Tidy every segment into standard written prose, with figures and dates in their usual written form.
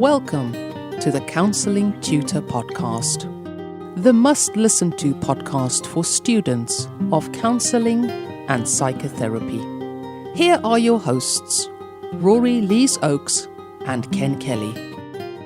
Welcome to the Counselling Tutor Podcast, the must-listen-to podcast for students of counselling and psychotherapy. Here are your hosts, Rory Lees-Oakes and Ken Kelly.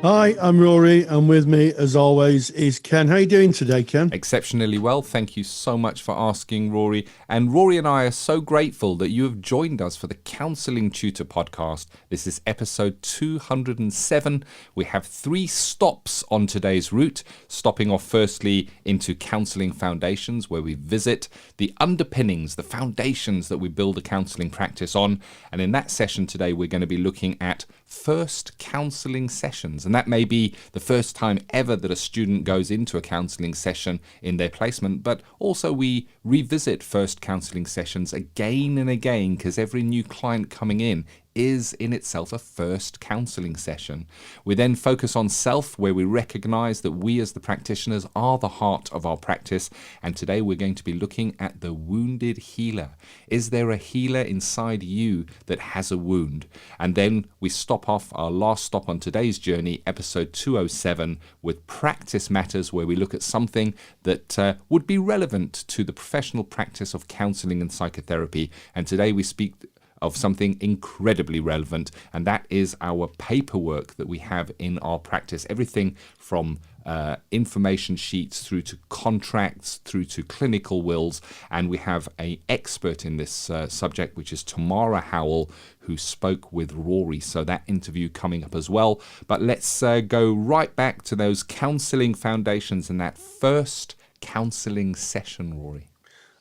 Hi, I'm Rory, and with me, as always, is Ken. How are you doing today, Ken? Exceptionally well. Thank you so much for asking, Rory. And Rory and I are so grateful that you have joined us for the Counselling Tutor Podcast. This is episode 207. We have 3 stops on today's route, stopping off firstly into Counselling Foundations, where we visit the underpinnings, the foundations that we build a counselling practice on. And in that session today, we're going to be looking at first counselling sessions. And that may be the first time ever that a student goes into a counselling session in their placement, but also we revisit first counselling sessions again and again because every new client coming in is in itself a first counselling session. We then focus on self, where we recognise that we as the practitioners are the heart of our practice, and today we're going to be looking at the wounded healer. Is there a healer inside you that has a wound? And then we stop off our last stop on today's journey, episode 207, with Practice Matters, where we look at something that would be relevant to the professional practice of counselling and psychotherapy. And today we speak of something incredibly relevant, and that is our paperwork that we have in our practice. Everything from information sheets through to contracts, through to clinical wills, and we have an expert in this subject, which is Tamara Howell, who spoke with Rory. So that interview coming up as well. But let's go right back to those counselling foundations and that first counselling session, Rory.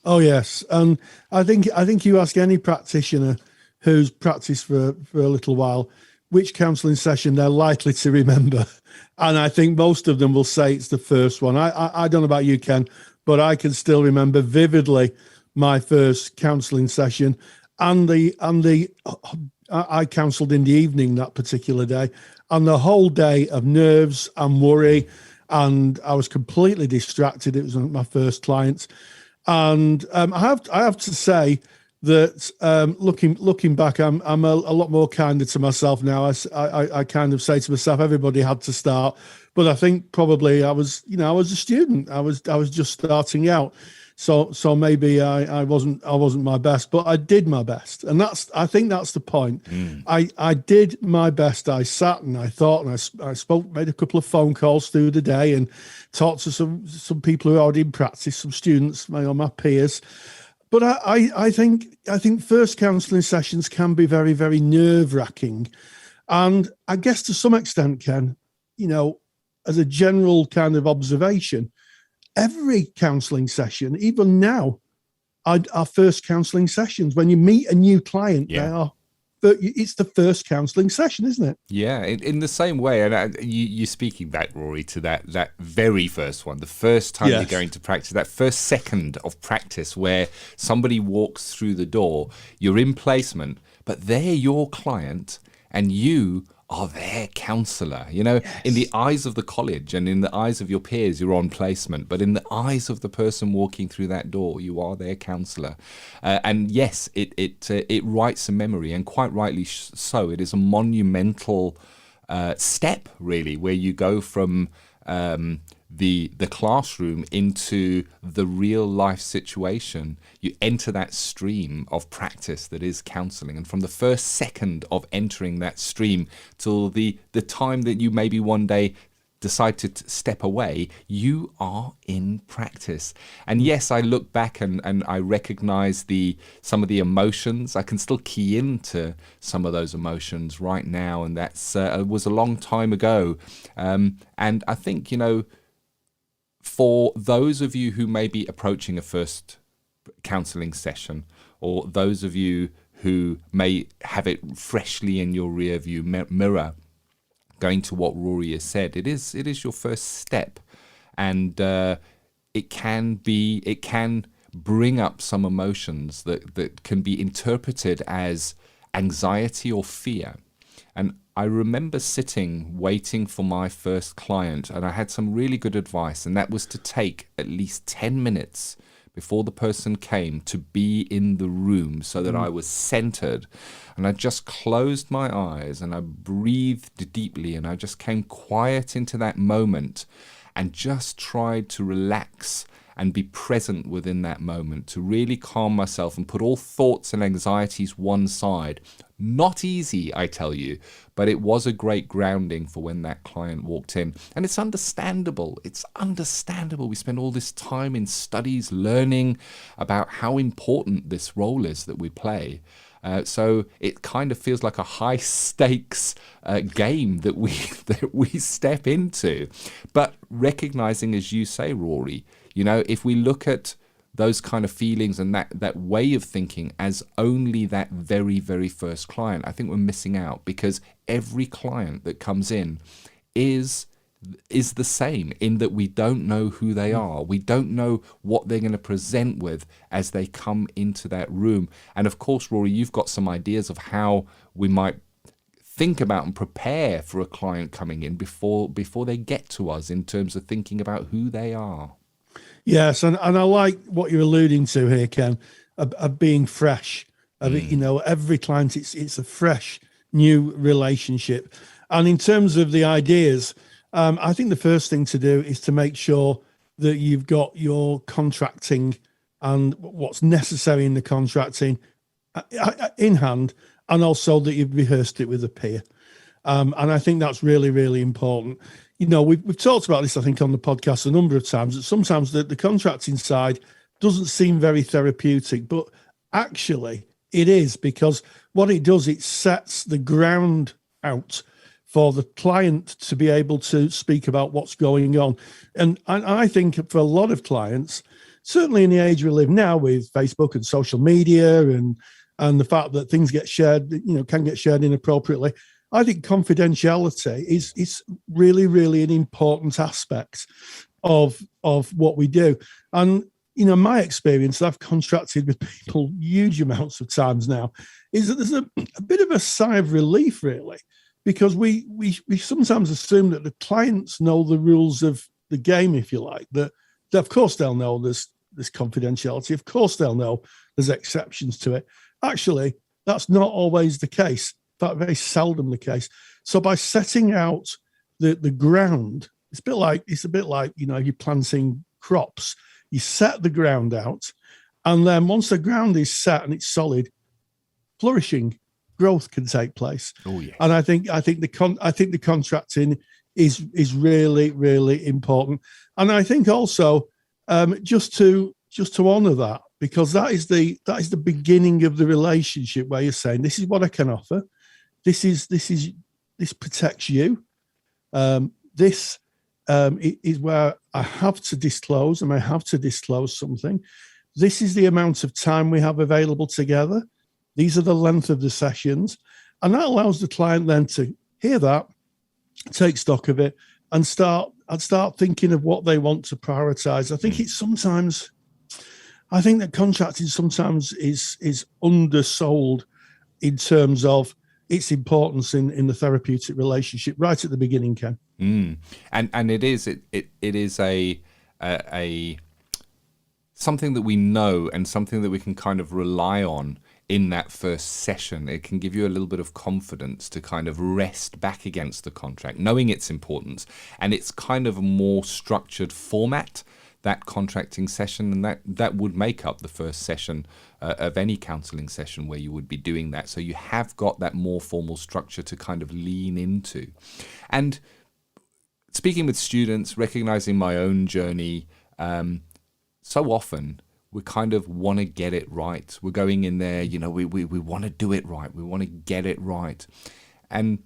Oh yes, and I think you ask any practitioner who's practiced for a little while which counselling session they're likely to remember, and I think most of them will say it's the first one. I don't know about you, Ken, but I can still remember vividly my first counselling session, and I counselled in the evening that particular day, and the whole day of nerves and worry, and I was completely distracted. It was one of my first clients. And I have to say that looking back, I'm a lot more kinder to myself now. I kind of say to myself, everybody had to start, but I think probably I was a student. I was just starting out, so maybe I wasn't my best, but I did my best, and I think that's the point. I did my best. I sat and I thought, and I spoke, made a couple of phone calls through the day, and talked to some people who are already in practice, some students, my peers. But I think first counselling sessions can be very, very nerve-wracking, and I guess to some extent, Ken, as a general kind of observation, every counselling session, even now, are first counselling sessions. When you meet a new client, it's the first counselling session, isn't it? Yeah, in the same way, and you're speaking back, Rory, to that very first one, the first time you're going to practice, that first second of practice where somebody walks through the door, you're in placement, but they're your client and you are their counsellor. In the eyes of the college and in the eyes of your peers, you're on placement, but in the eyes of the person walking through that door, you are their counsellor. And yes, it writes a memory, and quite rightly so. It is a monumental step, really, where you go from the classroom into the real life situation. You enter that stream of practice that is counselling, and from the first second of entering that stream till the time that you maybe one day decide to step away, you are in practice. And yes, I look back and I recognize some of the emotions. I can still key into some of those emotions right now, and that's was a long time ago. And I think, for those of you who may be approaching a first counselling session, or those of you who may have it freshly in your rear view mirror, going to what Rory has said, it is your first step, and it can bring up some emotions that can be interpreted as anxiety or fear. And I remember sitting waiting for my first client, and I had some really good advice, and that was to take at least 10 minutes before the person came to be in the room so that I was centered. And I just closed my eyes and I breathed deeply and I just came quiet into that moment and just tried to relax and be present within that moment, to really calm myself and put all thoughts and anxieties one side. Not easy, I tell you, but it was a great grounding for when that client walked in. And it's understandable. It's understandable. We spend all this time in studies learning about how important this role is that we play. So it kind of feels like a high stakes game that we step into. But recognizing, as you say, Rory, if we look at those kind of feelings and that way of thinking as only that very, very first client, I think we're missing out, because every client that comes in is the same in that we don't know who they are. We don't know what they're going to present with as they come into that room. And of course, Rory, you've got some ideas of how we might think about and prepare for a client coming in before they get to us in terms of thinking about who they are. Yes, and I like what you're alluding to here, Ken, of being fresh. Every client, it's a fresh, new relationship. And in terms of the ideas, I think the first thing to do is to make sure that you've got your contracting and what's necessary in the contracting in hand, and also that you've rehearsed it with a peer. And I think that's really, really important. We've talked about this, I think, on the podcast a number of times, that sometimes the contracting side doesn't seem very therapeutic, but actually it is, because what it does, it sets the ground out for the client to be able to speak about what's going on. And I think for a lot of clients, certainly in the age we live now with Facebook and social media and the fact that things get shared, can get shared inappropriately, I think confidentiality is really, really an important aspect of what we do. And, my experience, I've contracted with people huge amounts of times now, is that there's a bit of a sigh of relief, really, because we sometimes assume that the clients know the rules of the game, if you like, that of course they'll know there's confidentiality. Of course they'll know there's exceptions to it. Actually, that's not always the case. In fact, very seldom the case. So by setting out the ground, it's a bit like you're planting crops. You set the ground out, and then once the ground is set and it's solid, flourishing, growth can take place. Oh yeah. And I think the contracting is really, really important. And I think also just to honour that, because that is the beginning of the relationship, where you're saying, this is what I can offer. This protects you. This is where I have to disclose, and I have to disclose something. This is the amount of time we have available together. These are the length of the sessions. And that allows the client then to hear that, take stock of it, and start thinking of what they want to prioritize. I think that contracting sometimes is undersold in terms of its importance in the therapeutic relationship right at the beginning, Ken. And it is a something that we know and something that we can kind of rely on in that first session. It can give you a little bit of confidence to kind of rest back against the contract, knowing its importance, and it's kind of a more structured format, that contracting session, and that would make up the first session of any counselling session where you would be doing that. So you have got that more formal structure to kind of lean into. And speaking with students, recognizing my own journey, so often we kind of want to get it right. We're going in there, we want to do it right. We want to get it right. And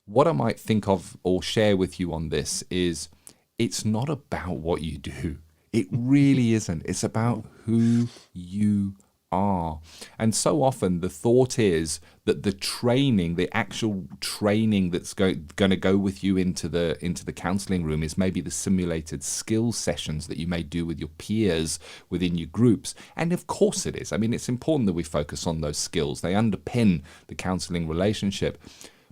what I might think of or share with you on this is, it's not about what you do. It really isn't. It's about who you are. And so often the thought is that the actual training that's going to go with you into the counselling room is maybe the simulated skills sessions that you may do with your peers within your groups. And of course it is. I mean, it's important that we focus on those skills. They underpin the counselling relationship.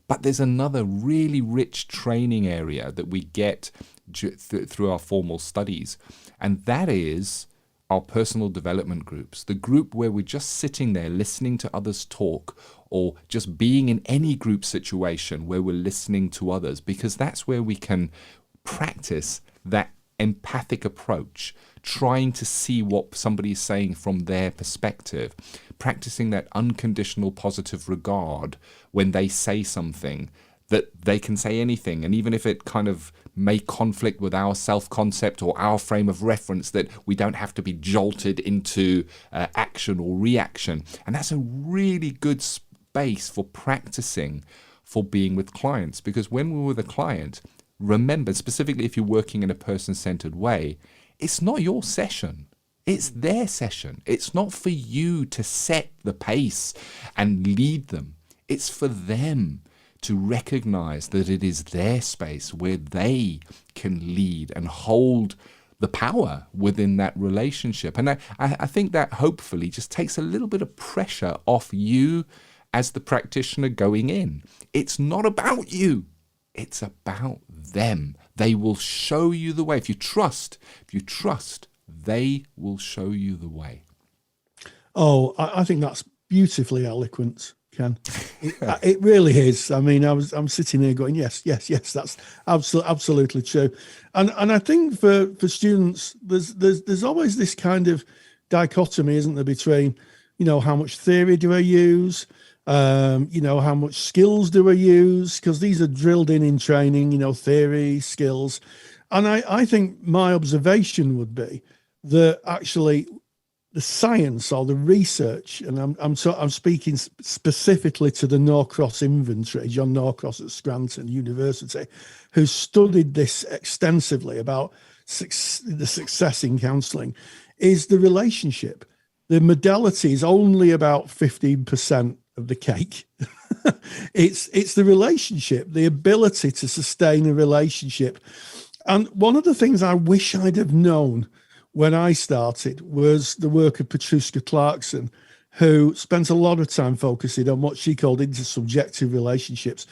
But there's another really rich training area that we get through our formal studies, and that is our personal development groups, the group where we're just sitting there listening to others talk, or just being in any group situation where we're listening to others, because that's where we can practice that empathic approach, trying to see what somebody is saying from their perspective, practicing that unconditional positive regard when they say something, that they can say anything, and even if it kind of may conflict with our self-concept or our frame of reference, that we don't have to be jolted into action or reaction. And that's a really good space for practicing for being with clients, because when we're with a client, remember, specifically if you're working in a person-centered way, it's not your session. It's their session. It's not for you to set the pace and lead them. It's for them to recognize that it is their space where they can lead and hold the power within that relationship. And I think that hopefully just takes a little bit of pressure off you as the practitioner going in. It's not about you. It's about them. They will show you the way. If you trust, they will show you the way. Oh, I think that's beautifully eloquent, Ken. It really is. I mean, I'm sitting here going, yes, that's absolutely true. And I think for students, there's always this kind of dichotomy, isn't there, between, how much theory do I use? How much skills do I use? Because these are drilled in training, theory, skills. And I think my observation would be that actually the science or the research, and I'm speaking specifically to the Norcross inventory, John Norcross at Scranton University, who studied this extensively about the success in counselling, is the relationship. The modality is only about 15% of the cake. It's the relationship, the ability to sustain a relationship. And one of the things I wish I'd have known when I started was the work of Petruska Clarkson, who spent a lot of time focusing on what she called intersubjective relationships.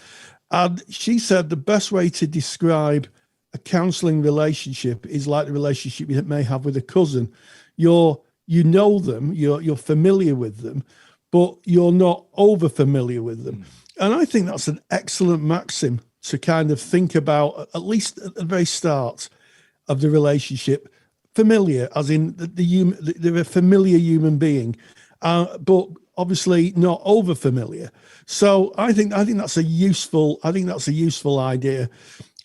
And she said the best way to describe a counselling relationship is like the relationship you may have with a cousin. You know them, you're familiar with them, but you're not over familiar with them. And I think that's an excellent maxim to kind of think about, at least at the very start of the relationship. Familiar, as in they're a familiar human being, but obviously not over familiar. So I think that's a useful idea.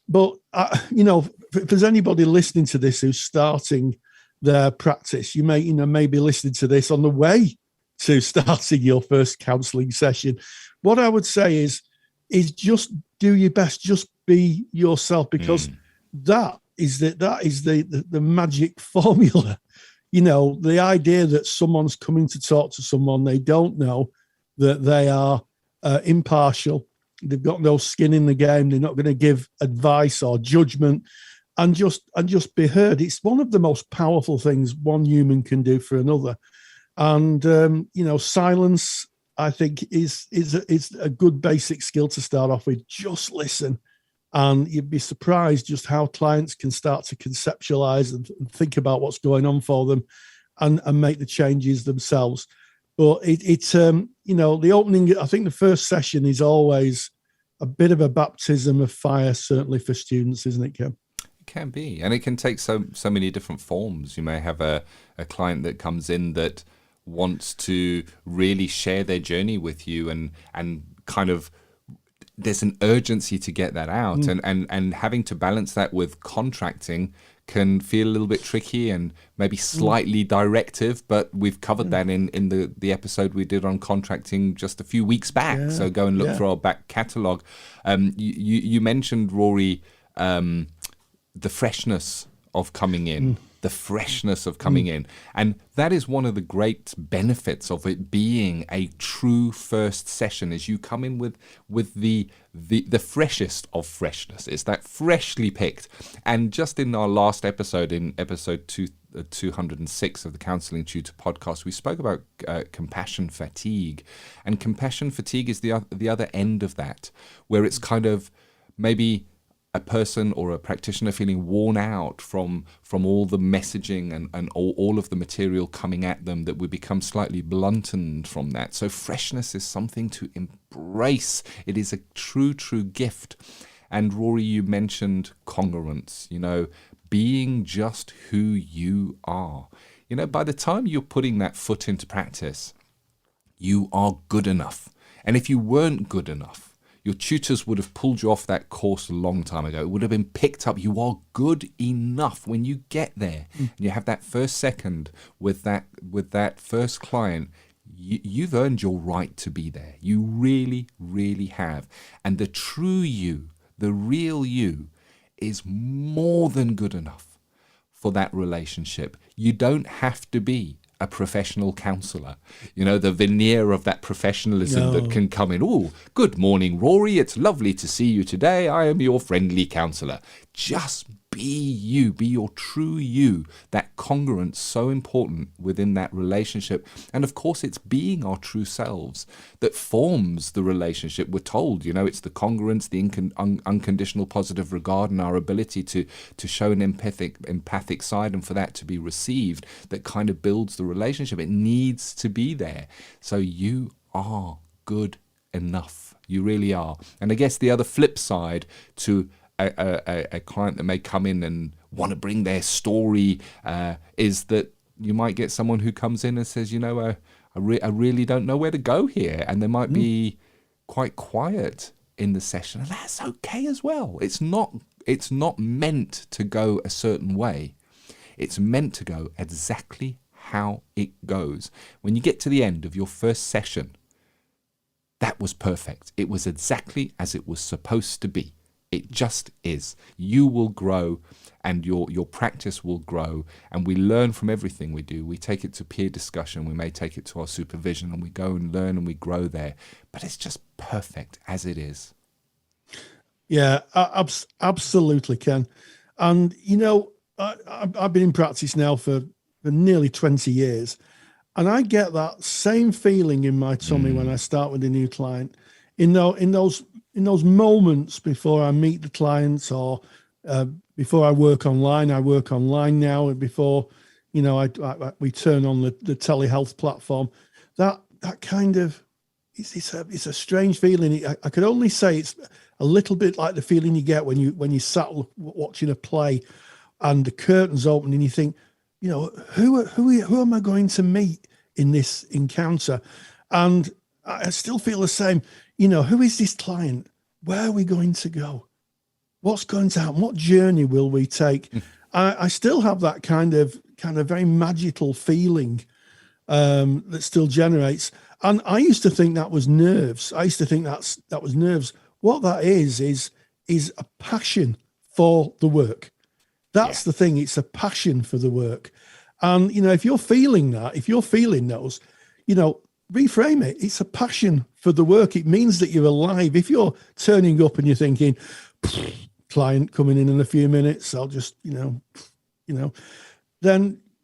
But if there's anybody listening to this who's starting their practice, you may be listening to this on the way to starting your first counselling session. What I would say is just do your best, just be yourself, because that is the magic formula. The idea that someone's coming to talk to someone they don't know, that they are impartial, they've got no skin in the game, they're not going to give advice or judgment, and just be heard. It's one of the most powerful things one human can do for another. And silence, I think, is a good basic skill to start off with. Just listen. And you'd be surprised just how clients can start to conceptualize and think about what's going on for them and make the changes themselves. But the opening, I think the first session is always a bit of a baptism of fire, certainly for students, isn't it, Ken? It can be. And it can take so many different forms. You may have a client that comes in that wants to really share their journey with you and kind of, there's an urgency to get that out, and having to balance that with contracting can feel a little bit tricky and maybe slightly directive, but we've covered that in the episode we did on contracting just a few weeks back. So go and look through our back catalogue. You mentioned, Rory, the freshness of coming in. The freshness of coming in. And that is one of the great benefits of it being a true first session, is you come in with the freshest of freshness. It's that freshly picked. And just in our last episode, in episode 206 of the Counselling Tutor Podcast, we spoke about compassion fatigue. And compassion fatigue is the other end of that, where it's kind of maybe a person or a practitioner feeling worn out from all the messaging and all of the material coming at them, that we become slightly blunted from that. So freshness is something to embrace. It is a true gift. And Rory, you mentioned congruence, being just who you are. By the time you're putting that foot into practice, you are good enough. And if you weren't good enough, your tutors would have pulled you off that course a long time ago. It would have been picked up. You are good enough when you get there. And you have that first second with that first client. You've earned your right to be there. You really, really have. And the true you, the real you, is more than good enough for that relationship. You don't have to be a professional counsellor. The veneer of that professionalism that can come in. Oh, good morning, Rory. It's lovely to see you today. I am your friendly counsellor. Just be you, be your true you. That congruence, so important within that relationship. And of course, it's being our true selves that forms the relationship. We're told, it's the congruence, the unconditional positive regard, and our ability to show an empathic side, and for that to be received, that kind of builds the relationship. It needs to be there. So you are good enough. You really are. And I guess the other flip side to a client that may come in and want to bring their story is that you might get someone who comes in and says, I really don't know where to go here. And they might be quite quiet in the session. And that's okay as well. It's not meant to go a certain way. It's meant to go exactly how it goes. When you get to the end of your first session, that was perfect. It was exactly as it was supposed to be. It just is. You will grow, and your practice will grow, and we learn from everything we do. We take it to peer discussion, we may take it to our supervision, and we go and learn and we grow there. But it's just perfect as it is. Yeah, absolutely, Ken. And, I've been in practice now for nearly 20 years, and I get that same feeling in my tummy when I start with a new client. In those moments before I meet the clients, or before I work online now, and before, we turn on the telehealth platform, that kind of, it's a strange feeling. I could only say it's a little bit like the feeling you get when you sat watching a play and the curtains open and you think, who am I going to meet in this encounter? And I still feel the same. Who is this client? Where are we going to go? What's going to happen? What journey will we take? I still have that kind of very magical feeling that still generates. And I used to think that was nerves. I used to think that was nerves. What that is a passion for the work. That's the thing. It's a passion for the work. And, if you're feeling that, if you're feeling those, reframe it. It's a passion for the work. It means that you're alive. If you're turning up and you're thinking, client coming in a few minutes, I'll just, then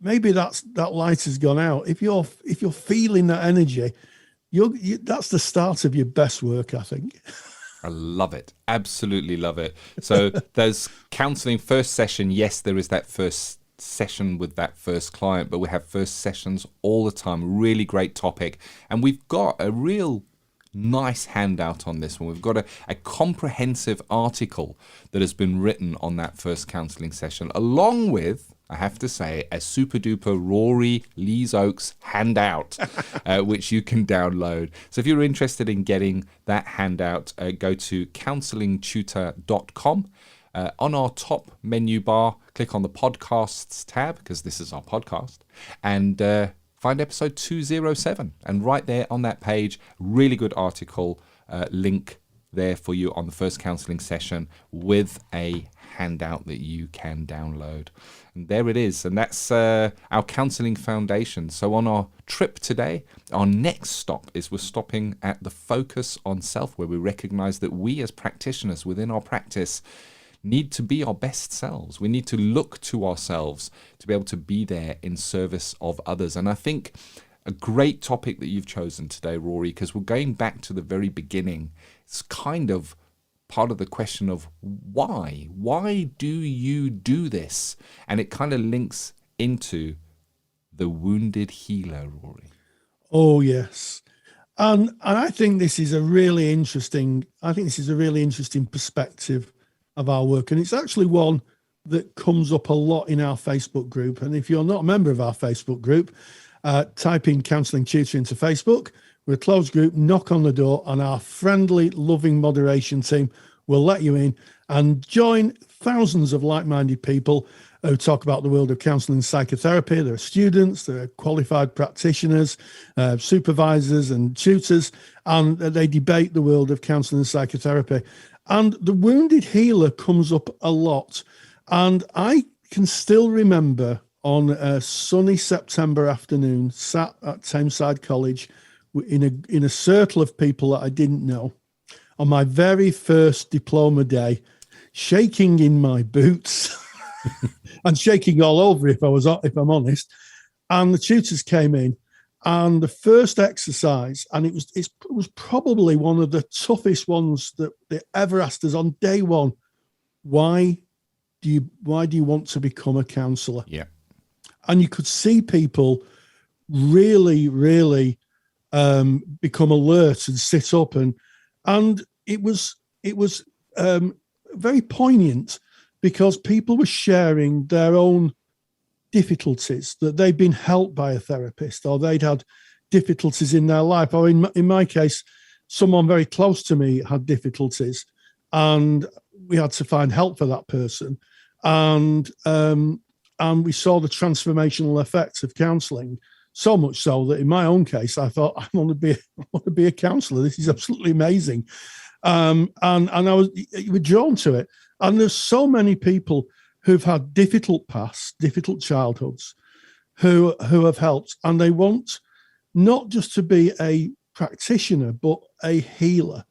maybe that light has gone out. If you're feeling that energy, that's the start of your best work, I think. I love it. Absolutely love it. So there's counselling first session. Yes, there is that first session with that first client, but we have first sessions all the time. Really great topic. And we've got a real nice handout on this one. We've got a comprehensive article that has been written on that first counselling session, along with, I have to say, a super duper Rory Lees Oaks handout, which you can download. So if you're interested in getting that handout, go to counsellingtutor.com. On our top menu bar, click on the podcasts tab, because this is our podcast, and find episode 207. And right there on that page, really good article, link there for you on the first counselling session with a handout that you can download. And there it is. And that's our Counselling Foundations. So on our trip today, our next stop is we're stopping at the focus on self, where we recognise that we as practitioners within our practice need to be our best selves. We need to look to ourselves to be able to be there in service of others. And I think a great topic that you've chosen today, Rory, because we're going back to the very beginning. It's kind of part of the question of why. Why do you do this? And it kind of links into the wounded healer, Rory. Oh, yes. And I think this is a really interesting perspective of our work. And it's actually one that comes up a lot in our Facebook group. And if you're not a member of our Facebook group, type in Counselling Tutor into Facebook. We're a closed group, knock on the door, and our friendly, loving moderation team will let you in and join thousands of like-minded people who talk about the world of counselling and psychotherapy. There are students, there are qualified practitioners, supervisors and tutors, and they debate the world of counselling and psychotherapy. And the wounded healer comes up a lot. And I can still remember on a sunny September afternoon, sat at Tameside College in a circle of people that I didn't know, on my very first diploma day, shaking in my boots and shaking all over if I'm honest. And the tutors came in, and the first exercise, and it was probably one of the toughest ones that they ever asked us on day one. Why do you want to become a counsellor? Yeah. And you could see people really, really become alert and sit up, and it was very poignant, because people were sharing their own difficulties, that they'd been helped by a therapist, or they'd had difficulties in their life, or in my case, someone very close to me had difficulties, and we had to find help for that person. And we saw the transformational effects of counselling, so much so that in my own case, I thought, I want to be a counsellor. This is absolutely amazing. And you were drawn to it. And there's so many people who've had difficult pasts, difficult childhoods, who have helped, and they want not just to be a practitioner, but a healer.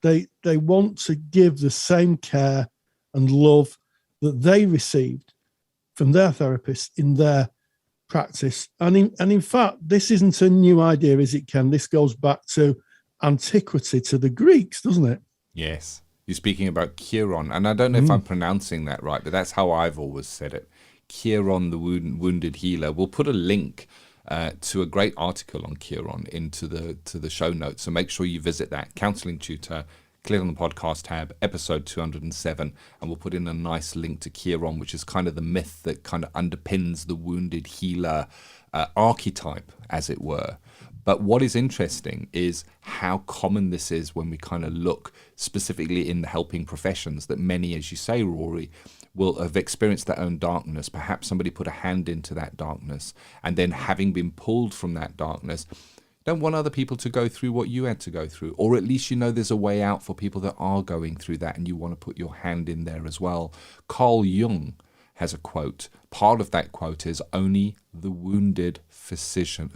They want to give the same care and love that they received from their therapist in their practice. And in fact, this isn't a new idea, is it, Ken? This goes back to antiquity, to the Greeks, doesn't it? Yes. You're speaking about Chiron, and I don't know if I'm pronouncing that right, but that's how I've always said it. Chiron, the wounded healer. We'll put a link to a great article on Chiron into the show notes, so make sure you visit that. Counselling Tutor, click on the podcast tab, episode 207, and we'll put in a nice link to Chiron, which is kind of the myth that kind of underpins the wounded healer archetype, as it were. But what is interesting is how common this is when we kind of look specifically in the helping professions, that many, as you say, Rory, will have experienced their own darkness. Perhaps somebody put a hand into that darkness, and then having been pulled from that darkness, don't want other people to go through what you had to go through, or at least you know there's a way out for people that are going through that, and you want to put your hand in there as well. Carl Jung has a quote. Part of that quote is, "Only the wounded physician,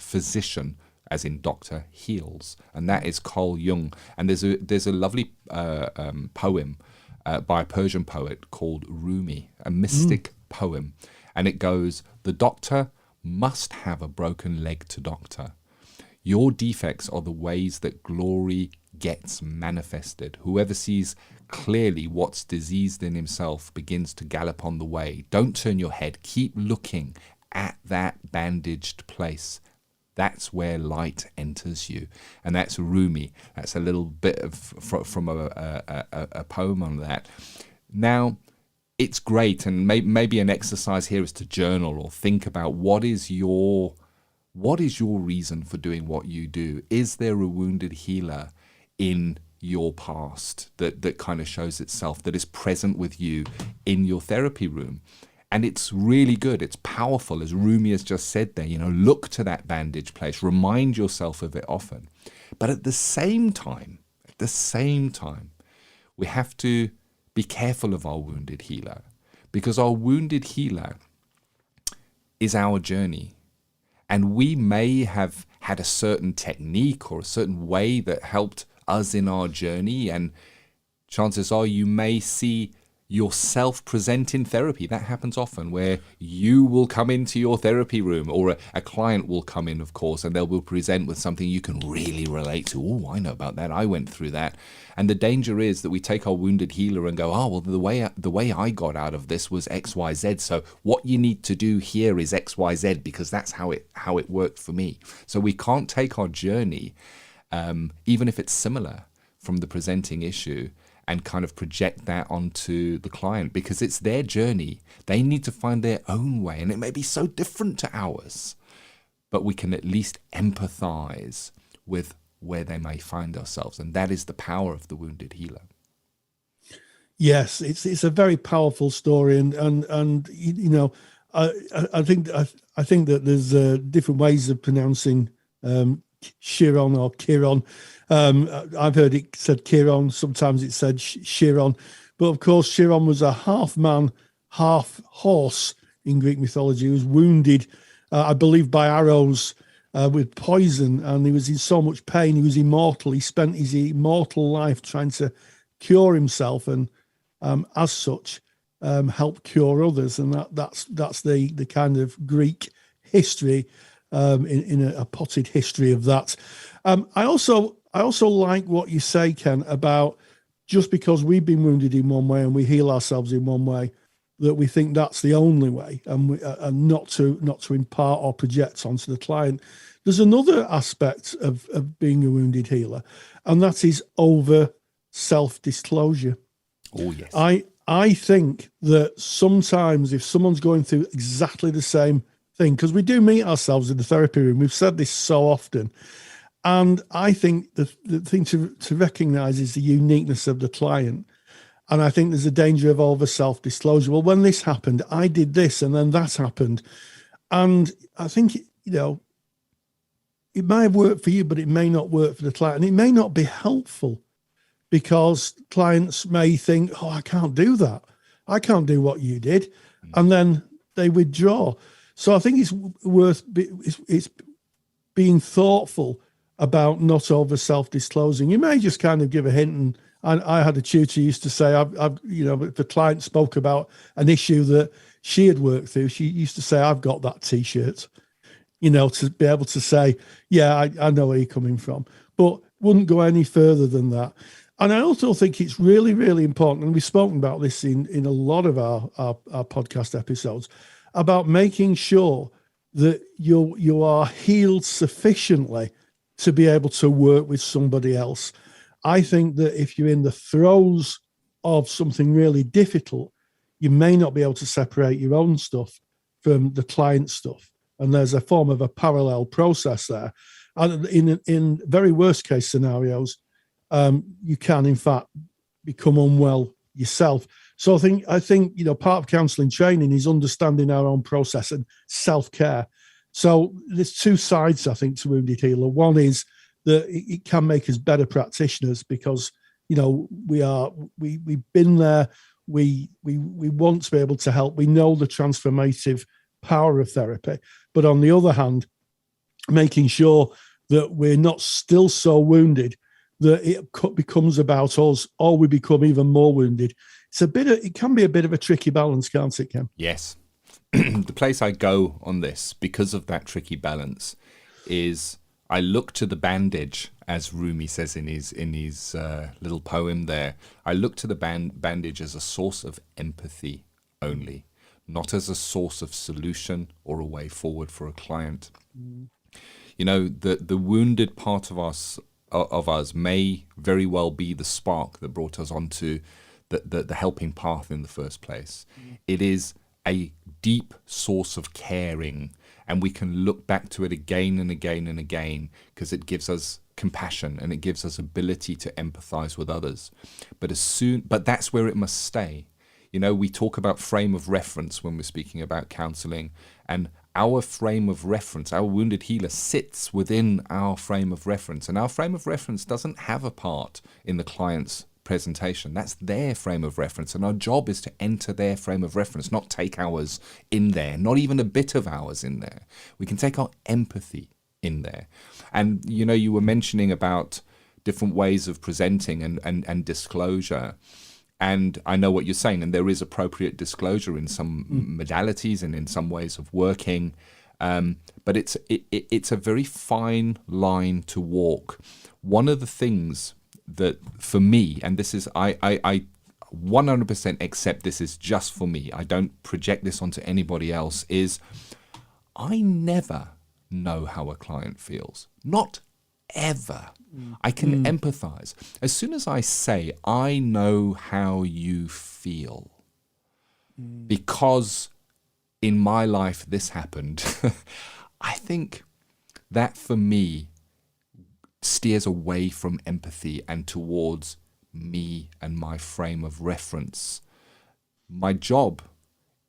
as in doctor, heals," and that is Carl Jung. And there's a lovely poem by a Persian poet called Rumi, a mystic poem, and it goes, "The doctor must have a broken leg to doctor. Your defects are the ways that glory gets manifested. Whoever sees clearly what's diseased in himself begins to gallop on the way. Don't turn your head. Keep looking at that bandaged place. That's where light enters you." And that's Rumi. That's a little bit of from a poem on that. Now, it's great, and maybe an exercise here is to journal or think about what is your reason for doing what you do. Is there a wounded healer in your past that kind of shows itself, that is present with you in your therapy room? And it's really good. It's powerful, as Rumi has just said there. Look to that bandage place. Remind yourself of it often. But at the same time, we have to be careful of our wounded healer, because our wounded healer is our journey. And we may have had a certain technique or a certain way that helped us in our journey. And chances are you may see yourself present in therapy. That happens often, where you will come into your therapy room, or a client will come in, of course, and they will present with something you can really relate to. Oh, I know about that. I went through that. And the danger is that we take our wounded healer and go, oh, well, the way I got out of this was X, Y, Z. So what you need to do here is X, Y, Z, because that's how it worked for me. So we can't take our journey, even if it's similar from the presenting issue, and kind of project that onto the client, because it's their journey. They need to find their own way, and it may be so different to ours, but we can at least empathize with where they may find ourselves, and that is the power of the wounded healer. Yes, it's a very powerful story, and you know, I think that there's different ways of pronouncing Chiron or Chiron. I've heard it said Chiron, sometimes it said Chiron, but of course Chiron was a half man, half horse in Greek mythology, who was wounded, I believe, by arrows with poison, and he was in so much pain. He was immortal. He spent his immortal life trying to cure himself, and as such help cure others, and that's the kind of Greek history, in a potted history of that. I also like what you say, Ken, about just because we've been wounded in one way and we heal ourselves in one way, that we think that's the only way, and not to impart or project onto the client. There's another aspect of being a wounded healer, and that is over self-disclosure. Oh, yes. I think that sometimes if someone's going through exactly the same thing, because we do meet ourselves in the therapy room, we've said this so often, and I think the thing to recognize is the uniqueness of the client. And I think there's a danger of over self-disclosure. Well, when this happened, I did this, and then that happened. And I think, it may have worked for you, but it may not work for the client. And it may not be helpful, because clients may think, oh, I can't do that. I can't do what you did. And then they withdraw. So I think it's worth it's being thoughtful about not over self-disclosing. You may just kind of give a hint. And I had a tutor who used to say, if a client spoke about an issue that she had worked through, she used to say, I've got that T-shirt, to be able to say, yeah, I know where you're coming from, but wouldn't go any further than that. And I also think it's really, really important, and we've spoken about this in a lot of our podcast episodes, about making sure that you are healed sufficiently to be able to work with somebody else. I think that if you're in the throes of something really difficult, you may not be able to separate your own stuff from the client stuff. And there's a form of a parallel process there. And in very worst case scenarios, you can, in fact, become unwell yourself. So I think part of counselling training is understanding our own process and self-care. So there's two sides, I think, to Wounded Healer. One is that it can make us better practitioners, because we've been there. We want to be able to help. We know the transformative power of therapy. But on the other hand, making sure that we're not still so wounded that it becomes about us, or we become even more wounded. It can be a bit of a tricky balance, can't it, Ken? Yes. The place I go on this, because of that tricky balance, is I look to the bandage, as Rumi says in his little poem there. I look to the bandage as a source of empathy only, not as a source of solution or a way forward for a client. The wounded part of us may very well be the spark that brought us onto the helping path in the first place. It is a deep source of caring, and we can look back to it again and again and again, because it gives us compassion and it gives us ability to empathize with others. But that's where it must stay. We talk about frame of reference when we're speaking about counseling, and our frame of reference, our wounded healer sits within our frame of reference, and our frame of reference doesn't have a part in the client's presentation. That's their frame of reference, and our job is to enter their frame of reference, not take ours in there, not even a bit of ours in there. We can take our empathy in there. And you were mentioning about different ways of presenting and disclosure. And I know what you're saying, and there is appropriate disclosure in some modalities and in some ways of working, but it's a very fine line to walk. One of the things that for me, and this is I 100% accept this is just for me, I don't project this onto anybody else, is I never know how a client feels. Not ever. I can empathize. As soon as I say, I know how you feel, because in my life this happened, I think that for me steers away from empathy and towards me and my frame of reference. My job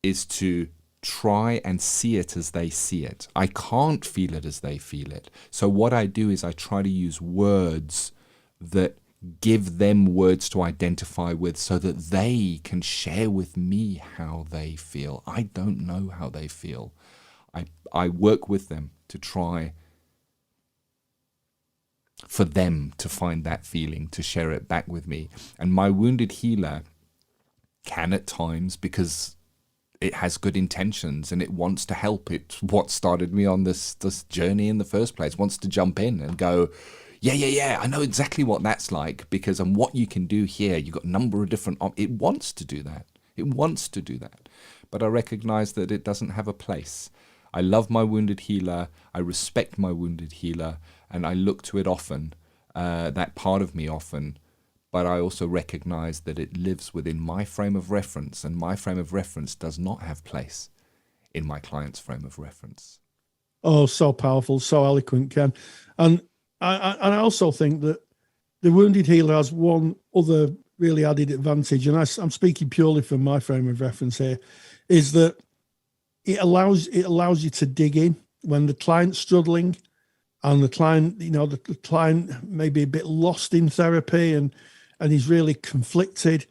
is to try and see it as they see it. I can't feel it as they feel it. So what I do is I try to use words that give them words to identify with so that they can share with me how they feel. I don't know how they feel. I work with them to try for them to find that feeling, to share it back with me. And my wounded healer can at times, because it has good intentions and it wants to help. It's what started me on this journey in the first place. Wants to jump in and go, yeah, I know exactly what that's like, because and what you can do here, you've got a number of different it wants to do that. It wants to do that. But I recognize that it doesn't have a place. I love my wounded healer. I respect my wounded healer, and I look to it often, that part of me often. But I also recognize that it lives within my frame of reference, and my frame of reference does not have place in my client's frame of reference. Oh, so powerful, so eloquent, Ken. And I also think that the wounded healer has one other really added advantage, and I'm speaking purely from my frame of reference here, is that it allows you to dig in when the client's struggling, and the client, the client may be a bit lost in therapy and he's really conflicted.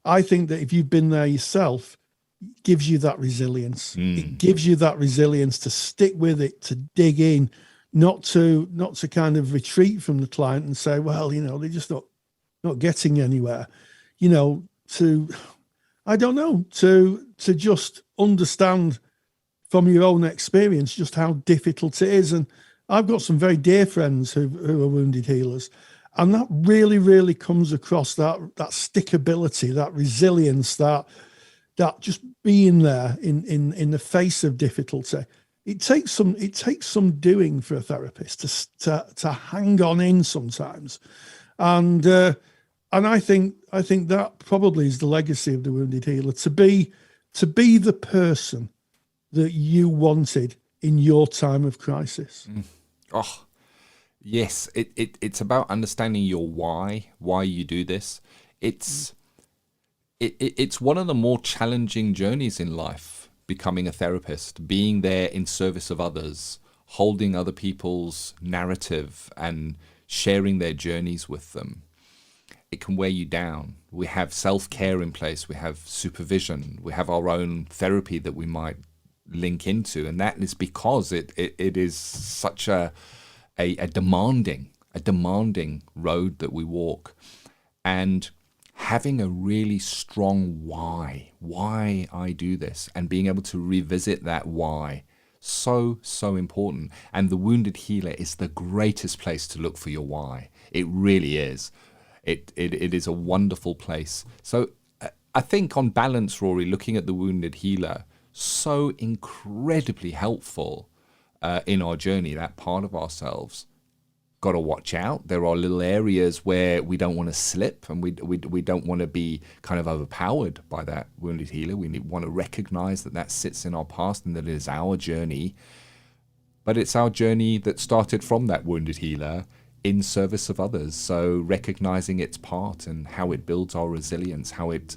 I think that if you've been there yourself, it gives you that resilience. It gives you that resilience to stick with it, to dig in, not to kind of retreat from the client and say, well, they're just not getting anywhere. To just understand from your own experience just how difficult it is. And I've got some very dear friends who are wounded healers, and that really, really comes across, that stickability, that resilience, that just being there in the face of difficulty. It takes some doing for a therapist to hang on in sometimes, and I think that probably is the legacy of the wounded healer, to be the person that you wanted in your time of crisis. Oh, yes. It's about understanding your why you do this. It's one of the more challenging journeys in life, becoming a therapist, being there in service of others, holding other people's narrative and sharing their journeys with them. It can wear you down. We have self-care in place. We have supervision. We have our own therapy that we might link into, and that is because it is such a demanding road that we walk, and having a really strong why I do this, and being able to revisit that why, so important. And the wounded healer is the greatest place to look for your why. It really is. It is a wonderful place. So I think on balance, Rory, looking at the wounded healer, so incredibly helpful in our journey, that part of ourselves. Got to watch out. There are little areas where we don't want to slip, and we don't want to be kind of overpowered by that wounded healer. We want to recognize that sits in our past and that it is our journey. But it's our journey that started from that wounded healer in service of others. So recognizing its part and how it builds our resilience, how it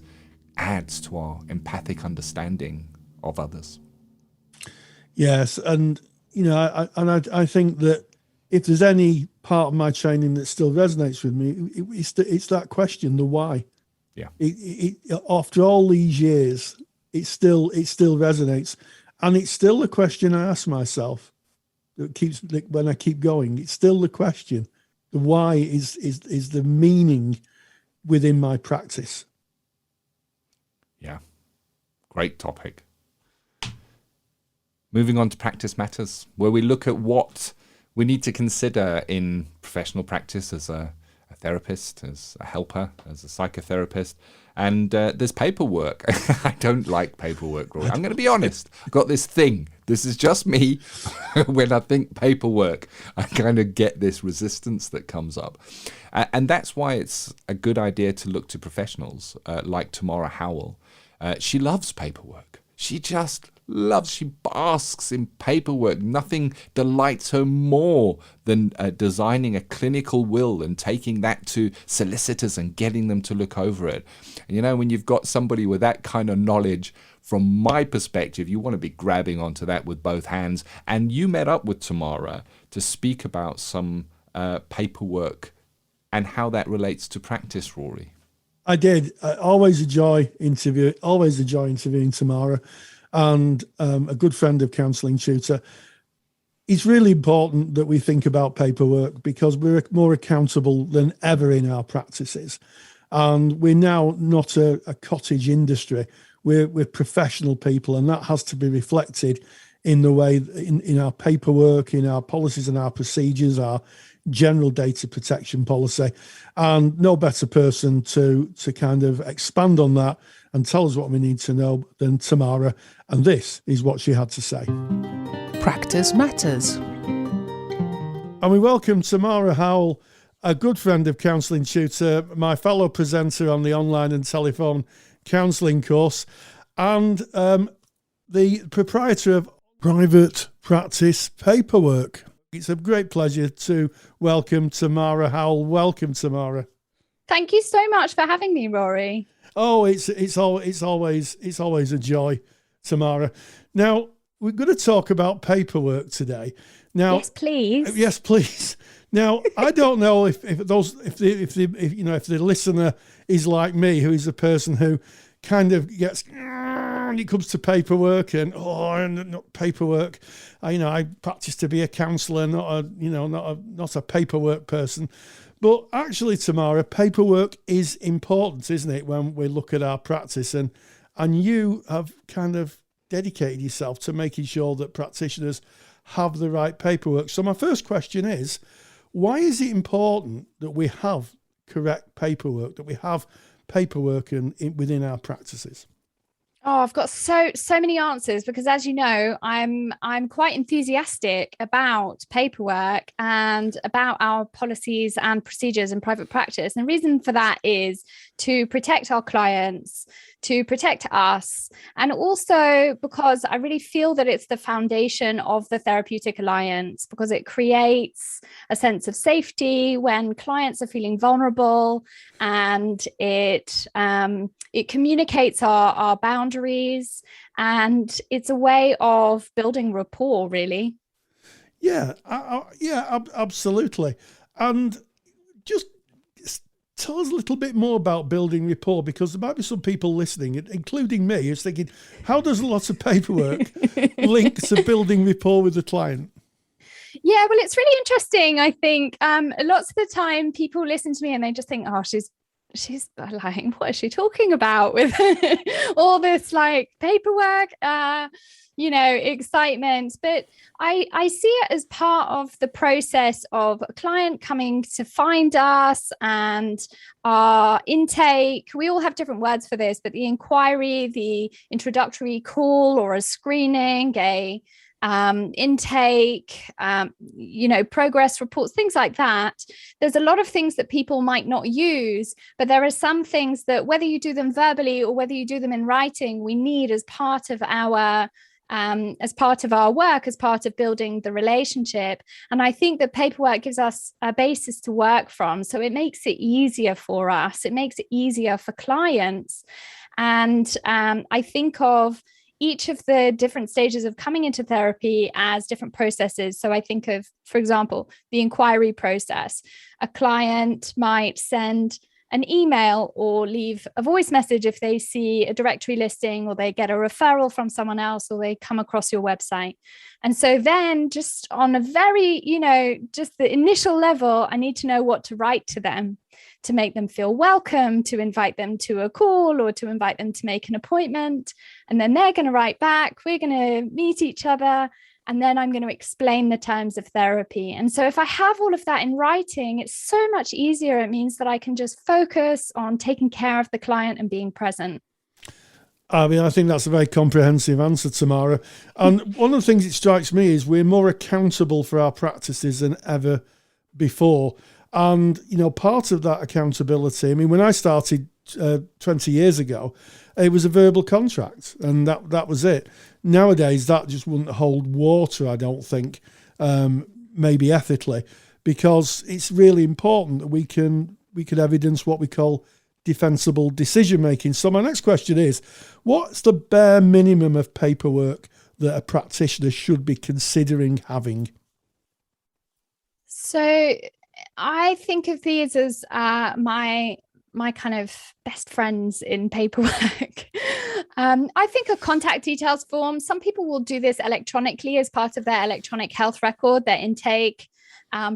adds to our empathic understanding of others. Yes, and I think that if there's any part of my training that still resonates with me, it's that question, the why. Yeah. After all these years, it still resonates, and it's still the question I ask myself. That keeps, when I keep going, it's still the question. The why is the meaning within my practice. Yeah, great topic. Moving on to practice matters, where we look at what we need to consider in professional practice as a therapist, as a helper, as a psychotherapist. And there's paperwork. I don't like paperwork, Rory. I'm going to be honest. I've got this thing. This is just me. When I think paperwork, I kind of get this resistance that comes up. And that's why it's a good idea to look to professionals like Tamara Howell. She loves paperwork. She just loves, she basks in paperwork. Nothing delights her more than designing a clinical will and taking that to solicitors and getting them to look over it. And, you know, when you've got somebody with that kind of knowledge, from my perspective, you want to be grabbing onto that with both hands. And you met up with Tamara to speak about some paperwork and how that relates to practice, Rory. I did. Always enjoy interviewing Tamara, and a good friend of Counselling Tutor. It's really important that we think about paperwork because we're more accountable than ever in our practices. And we're now not a cottage industry. We're professional people, and that has to be reflected in the way in our paperwork, in our policies and our procedures, our general data protection policy. And no better person to kind of expand on that and tell us what we need to know than Tamara. And this is what she had to say. Practice matters. And we welcome Tamara Howell, a good friend of Counselling Tutor, my fellow presenter on the online and telephone counselling course, and the proprietor of Private Practice Paperwork. It's a great pleasure to welcome Tamara Howell. Welcome, Tamara. Thank you so much for having me, Rory. Oh, it's always a joy, Tamara. Now, we're going to talk about paperwork today. Now, yes, please. Yes, please. Now, I don't know if the listener is like me, who is a person who kind of gets when it comes to paperwork and not paperwork. I practice to be a counsellor, not a paperwork person. But actually, Tamara, paperwork is important, isn't it, when we look at our practice? And you have kind of dedicated yourself to making sure that practitioners have the right paperwork. So my first question is, why is it important that we have correct paperwork, that we have paperwork within our practices? Oh, I've got so many answers because, as you know, I'm quite enthusiastic about paperwork and about our policies and procedures in private practice. And the reason for that is to protect our clients, to protect us, and also because I really feel that it's the foundation of the therapeutic alliance, because it creates a sense of safety when clients are feeling vulnerable, and it communicates our boundaries, and it's a way of building rapport, really. Yeah, absolutely. And just tell us a little bit more about building rapport, because there might be some people listening, including me, who's thinking, how does a lot of paperwork link to building rapport with the client? Yeah, well, it's really interesting. I think lots of the time people listen to me and they just think, oh, she's like, what is she talking about with all this like paperwork, excitement? But I see it as part of the process of a client coming to find us and our intake. We all have different words for this, but the inquiry, the introductory call or a screening, a intake, progress reports, things like that. There's a lot of things that people might not use, but there are some things that whether you do them verbally or whether you do them in writing, we need as part of our work, as part of building the relationship. And I think that paperwork gives us a basis to work from. So it makes it easier for us. It makes it easier for clients. And I think of each of the different stages of coming into therapy as different processes. So I think of, for example, the inquiry process. A client might send an email or leave a voice message if they see a directory listing, or they get a referral from someone else, or they come across your website. And so then just on a very, just the initial level, I need to know what to write to them. to make them feel welcome, to invite them to a call or to invite them to make an appointment. And then they're going to write back, we're going to meet each other, and then I'm going to explain the terms of therapy. And so if I have all of that in writing, it's so much easier. It means that I can just focus on taking care of the client and being present. I mean, I think that's a very comprehensive answer, Tamara. And one of the things that strikes me is we're more accountable for our practices than ever before. And, part of that accountability, I mean, when I started 20 years ago, it was a verbal contract and that was it. Nowadays, that just wouldn't hold water, I don't think, maybe ethically, because it's really important that we can evidence what we call defensible decision making. So my next question is, what's the bare minimum of paperwork that a practitioner should be considering having? So I think of these as my kind of best friends in paperwork. I think a contact details form, some people will do this electronically as part of their electronic health record, their intake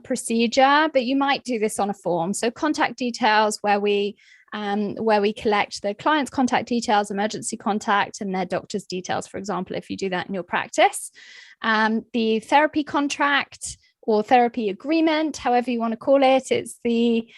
procedure, but you might do this on a form. So contact details where we collect the client's contact details, emergency contact, and their doctor's details, for example, if you do that in your practice. The therapy contract or therapy agreement, however you want to call it, it's the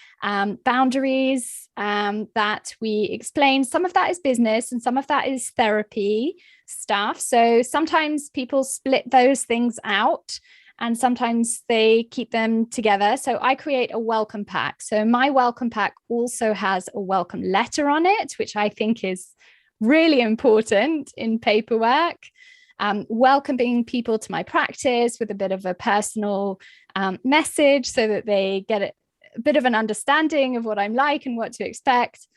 boundaries that we explain. Some of that is business and some of that is therapy stuff. So sometimes people split those things out, and sometimes they keep them together. So I create a welcome pack. So my welcome pack also has a welcome letter on it, which I think is really important in paperwork. Welcoming people to my practice with a bit of a personal message so that they get a bit of an understanding of what I'm like and what to expect.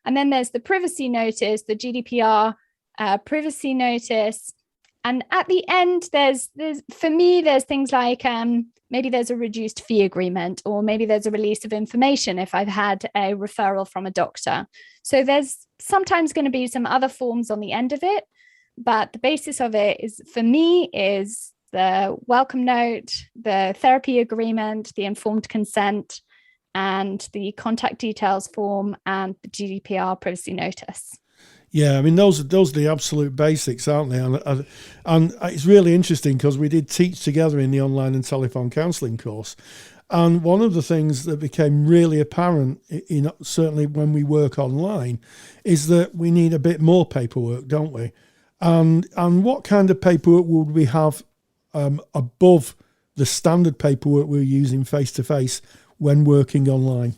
And then there's the privacy notice, the GDPR privacy notice. And at the end, there's for me, there's things like maybe there's a reduced fee agreement, or maybe there's a release of information if I've had a referral from a doctor. So there's sometimes going to be some other forms on the end of it, but the basis of it is, for me, is the welcome note, the therapy agreement, the informed consent, and the contact details form, and the GDPR privacy notice. Yeah, I mean, those are the absolute basics, aren't they? And it's really interesting because we did teach together in the online and telephone counselling course. And one of the things that became really apparent, certainly when we work online, is that we need a bit more paperwork, don't we? And what kind of paperwork would we have above the standard paperwork we're using face-to-face when working online?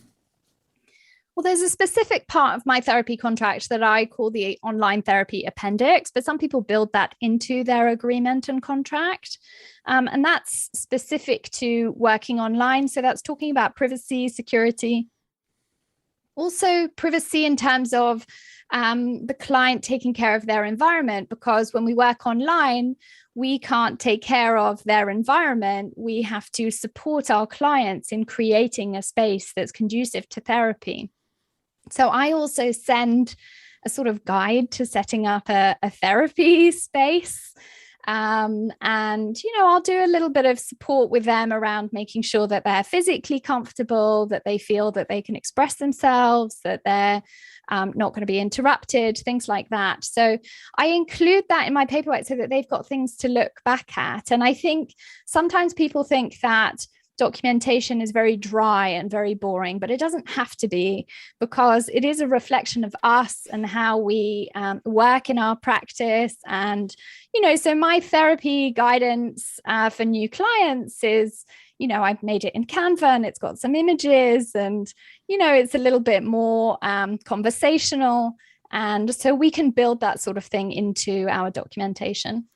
Well, there's a specific part of my therapy contract that I call the online therapy appendix, but some people build that into their agreement and contract. And that's specific to working online. So that's talking about privacy, security. Also privacy in terms of the client taking care of their environment, because when we work online, we can't take care of their environment. We have to support our clients in creating a space that's conducive to therapy. So I also send a sort of guide to setting up a therapy space. And, I'll do a little bit of support with them around making sure that they're physically comfortable, that they feel that they can express themselves, that they're not going to be interrupted, things like that. So I include that in my paperwork so that they've got things to look back at. And I think sometimes people think that documentation is very dry and very boring, but it doesn't have to be, because it is a reflection of us and how we work in our practice. And, so my therapy guidance for new clients is, I've made it in Canva and it's got some images and, it's a little bit more conversational. And so we can build that sort of thing into our documentation.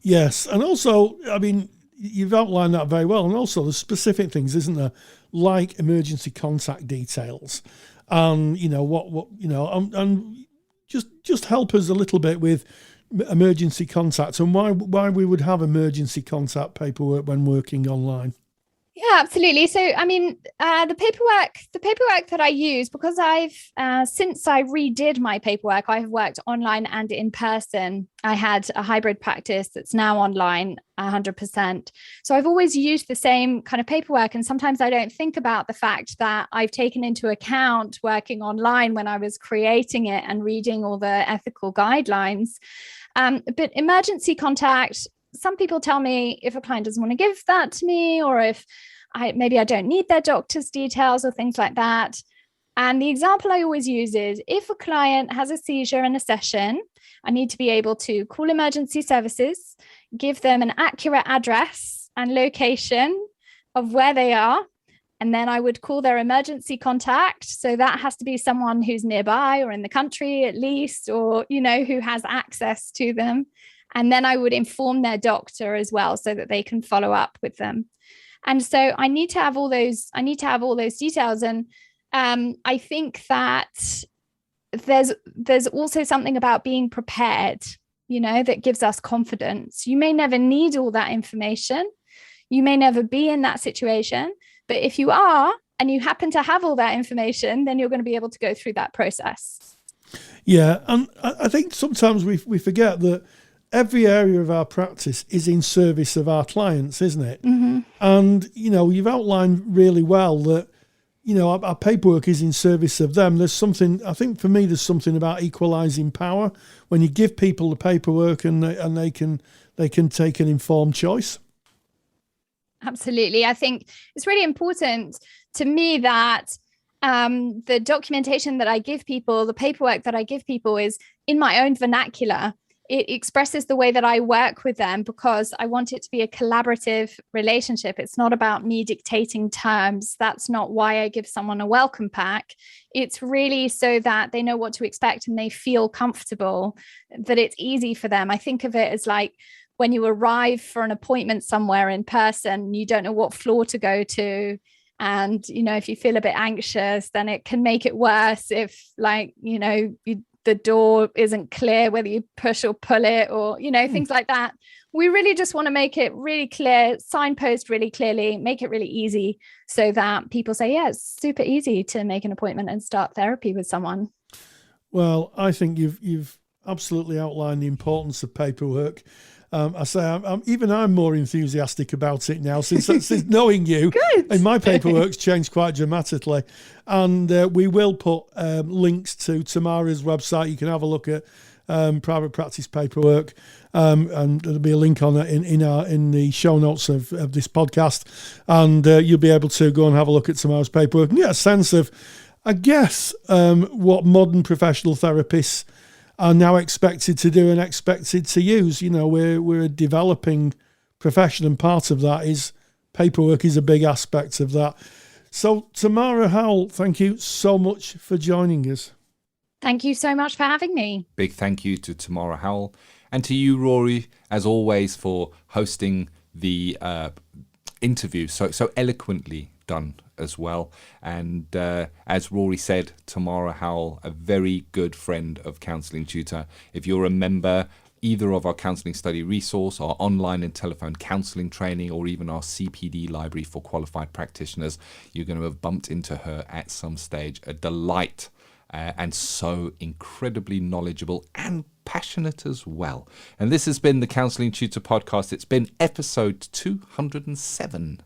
Yes. And also, I mean, you've outlined that very well. And also the specific things, isn't there? Like emergency contact details and, and just help us a little bit with emergency contacts and why we would have emergency contact paperwork when working online. Yeah, absolutely. So, I mean, the paperwork that I use, because since I redid my paperwork, I have worked online and in person. I had a hybrid practice that's now online 100%. So I've always used the same kind of paperwork. And sometimes I don't think about the fact that I've taken into account working online when I was creating it and reading all the ethical guidelines. But emergency contact, some people tell me if a client doesn't want to give that to me, or if maybe I don't need their doctor's details or things like that. And the example I always use is, if a client has a seizure in a session, I need to be able to call emergency services, give them an accurate address and location of where they are, and then I would call their emergency contact. So that has to be someone who's nearby or in the country at least, or, who has access to them. And then I would inform their doctor as well, so that they can follow up with them. And so I need to have all those details. And I think that there's also something about being prepared, that gives us confidence. You may never need all that information. You may never be in that situation. But if you are, and you happen to have all that information, then you're going to be able to go through that process. Yeah. And I think sometimes we forget that every area of our practice is in service of our clients, isn't it? Mm-hmm. And, you've outlined really well that, our paperwork is in service of them. There's something about equalising power when you give people the paperwork and they can take an informed choice. Absolutely. I think it's really important to me that the documentation that I give people, the paperwork that I give people, is in my own vernacular. It expresses the way that I work with them, because I want it to be a collaborative relationship. It's not about me dictating terms. That's not why I give someone a welcome pack. It's really so that they know what to expect and they feel comfortable, that it's easy for them. I think of it as like when you arrive for an appointment somewhere in person, you don't know what floor to go to. And, if you feel a bit anxious, then it can make it worse if, the door isn't clear, whether you push or pull it, or, things like that. We really just want to make it really clear, signpost really clearly, make it really easy, so that people say, yeah, it's super easy to make an appointment and start therapy with someone. Well, I think you've absolutely outlined the importance of paperwork. I'm more enthusiastic about it now since knowing you. Good. And my paperwork's changed quite dramatically. And we will put links to Tamara's website. You can have a look at private practice paperwork, and there'll be a link on it in the show notes of this podcast. And you'll be able to go and have a look at Tamara's paperwork and get a sense of, I guess, what modern professional therapists are now expected to do and expected to use. We're a developing profession, and part of that is paperwork is a big aspect of that. So, Tamara Howell, thank you so much for joining us. Thank you so much for having me. Big thank you to Tamara Howell, and to you, Rory, as always, for hosting the interview so eloquently done as well. And as Rory said, Tamara Howell, a very good friend of Counselling Tutor. If you're a member either of our counselling study resource, our online and telephone counselling training, or even our CPD library for qualified practitioners, you're going to have bumped into her at some stage. A delight, and so incredibly knowledgeable and passionate as well. And this has been the Counselling Tutor Podcast. It's been episode 207.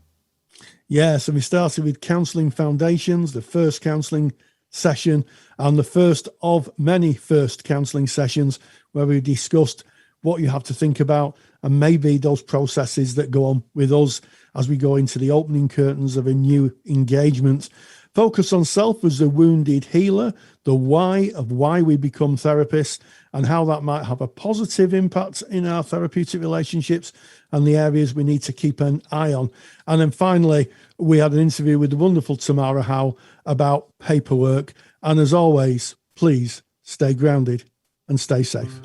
Yes, and we started with Counselling Foundations, the first counselling session, and the first of many first counselling sessions, where we discussed what you have to think about and maybe those processes that go on with us as we go into the opening curtains of a new engagement. Focus on self as a wounded healer, the why of why we become therapists, and how that might have a positive impact in our therapeutic relationships and the areas we need to keep an eye on. And then finally, we had an interview with the wonderful Tamara Howell about paperwork. And as always, please stay grounded and stay safe.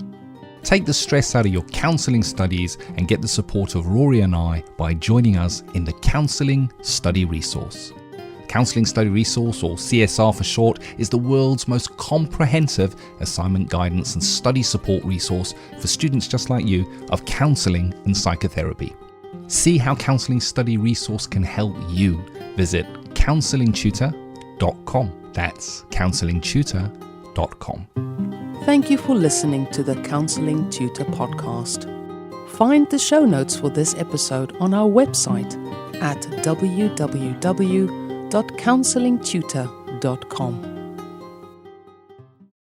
Take the stress out of your counselling studies and get the support of Rory and I by joining us in the Counselling Study Resource. Counselling Study Resource, or CSR for short, is the world's most comprehensive assignment guidance and study support resource for students just like you of counselling and psychotherapy. See how Counselling Study Resource can help you. Visit counsellingtutor.com. That's counsellingtutor.com. Thank you for listening to the Counselling Tutor Podcast. Find the show notes for this episode on our website at www.counsellingtutor.com.